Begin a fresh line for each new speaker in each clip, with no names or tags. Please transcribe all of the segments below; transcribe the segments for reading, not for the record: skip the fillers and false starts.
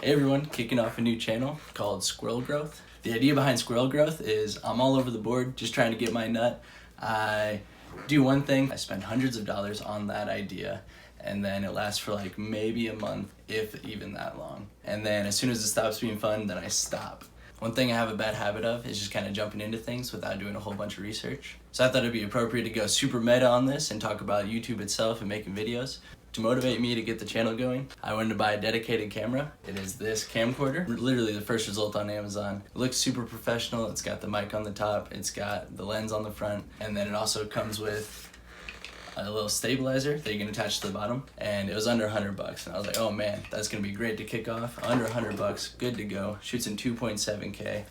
Hey everyone, kicking off a new channel called SquirrelGrowth. The idea behind SquirrelGrowth is I'm all over the board just trying to get my nut. I do one thing, I spend hundreds of dollars on that idea, and then it lasts for like maybe a month, if even that long. And then as soon as it stops being fun, then I stop. One thing I have a bad habit of is just kind of jumping into things without doing a whole bunch of research. So I thought it'd be appropriate to go super meta on this and talk about YouTube itself and making videos. To motivate me to get the channel going, I wanted to buy a dedicated camera. It is this camcorder, literally the first result on Amazon. It looks super professional. It's got the mic on the top, it's got the lens on the front, and then it also comes with a little stabilizer that you can attach to the bottom, and it was under 100 bucks. And I was like, oh man, that's gonna be great to kick off. Under 100 bucks, good to go. Shoots in 2.7K.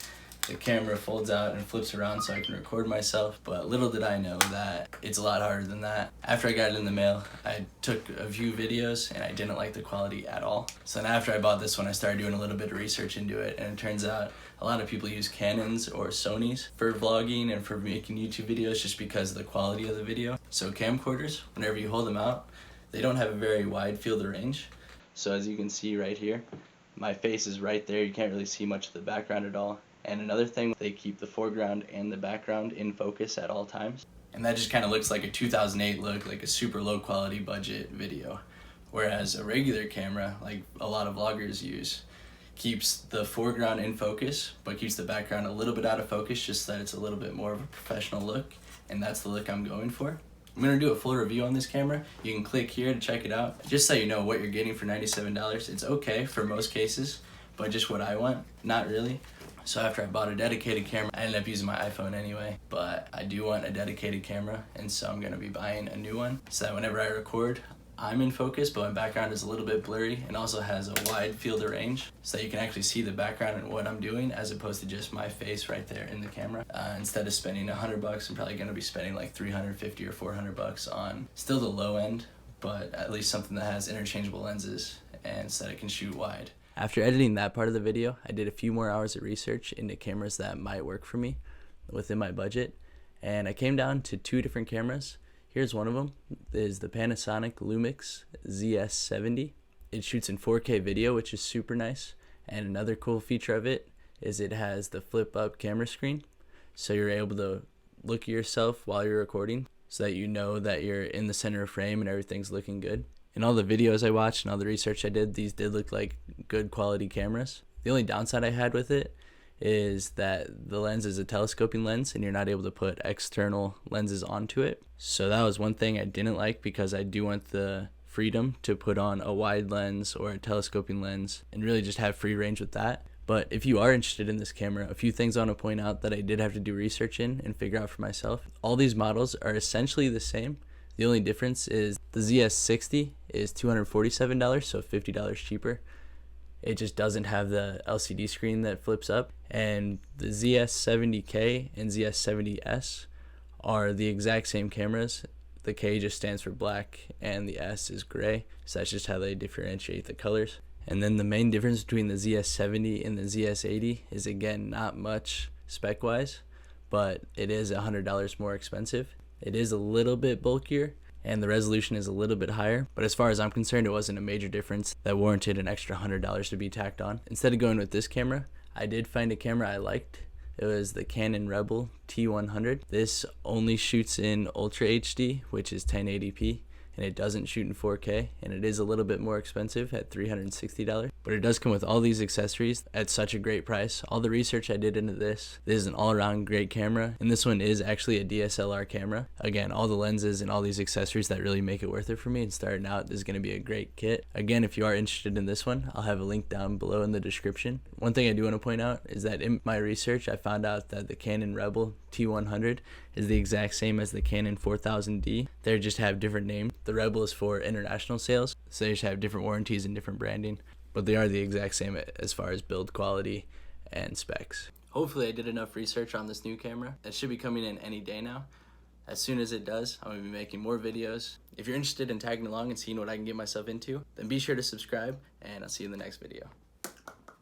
The camera folds out and flips around so I can record myself, but little did I know that it's a lot harder than that. After I got it in the mail, I took a few videos and I didn't like the quality at all. So then after I bought this one, I started doing a little bit of research into it, and it turns out a lot of people use Canons or Sonys for vlogging and for making YouTube videos just because of the quality of the video. So camcorders, whenever you hold them out, they don't have a very wide field of range. So as you can see right here, my face is right there. You can't really see much of the background at all. And another thing, they keep the foreground and the background in focus at all times. And that just kind of looks like a 2008 look, like a super low quality budget video. Whereas a regular camera, like a lot of vloggers use, keeps the foreground in focus, but keeps the background a little bit out of focus, just so that it's a little bit more of a professional look. And that's the look I'm going for. I'm gonna do a full review on this camera. You can click here to check it out. Just so you know what you're getting for $97. It's okay for most cases, but just what I want, not really. So after I bought a dedicated camera, I ended up using my iPhone anyway, but I do want a dedicated camera, and so I'm gonna be buying a new one so that whenever I record, I'm in focus, but my background is a little bit blurry and also has a wide field of range so that you can actually see the background and what I'm doing as opposed to just my face right there in the camera. Instead of spending 100 bucks, I'm probably gonna be spending like 350 or 400 bucks on still the low end, but at least something that has interchangeable lenses and so that it can shoot wide. After editing that part of the video, I did a few more hours of research into cameras that might work for me within my budget, and I came down to two different cameras. Here's one of them, is the Panasonic Lumix ZS70. It shoots in 4K video, which is super nice, and another cool feature of it is it has the flip up camera screen, so you're able to look at yourself while you're recording so that you know that you're in the center of frame and everything's looking good. In all the videos I watched and all the research I did, these did look like good quality cameras. The only downside I had with it is that the lens is a telescoping lens and you're not able to put external lenses onto it. So that was one thing I didn't like, because I do want the freedom to put on a wide lens or a telescoping lens and really just have free range with that. But if you are interested in this camera, a few things I want to point out that I did have to do research in and figure out for myself. All these models are essentially the same. The only difference is the ZS60 is $247, so $50 cheaper. It just doesn't have the LCD screen that flips up. And the ZS70K and ZS70S are the exact same cameras. The K just stands for black and the S is gray, so that's just how they differentiate the colors. And then the main difference between the ZS70 and the ZS80 is, again, not much spec-wise, but it is $100 more expensive. It is a little bit bulkier and the resolution is a little bit higher, but as far as I'm concerned, it wasn't a major difference that warranted an extra $100 to be tacked on. Instead of going with this camera, I did find a camera I liked. It was the Canon Rebel T100. This only shoots in Ultra HD, which is 1080p, and it doesn't shoot in 4K, and it is a little bit more expensive at $360, but it does come with all these accessories at such a great price. All the research I did into this is an all-around great camera, and this one is actually a DSLR camera. Again, all the lenses and all these accessories that really make it worth it for me, and starting out, this is going to be a great kit. Again, if you are interested in this one, I'll have a link down below in the description. One thing I do want to point out is that in my research, I found out that the Canon Rebel T100 is the exact same as the Canon 4000D. They just have different names. The Rebel is for international sales, so they just have different warranties and different branding, but they are the exact same as far as build quality and specs. Hopefully I did enough research on this new camera. It should be coming in any day now. As soon as it does, I'm going to be making more videos. If you're interested in tagging along and seeing what I can get myself into, then be sure to subscribe, and I'll see you in the next video.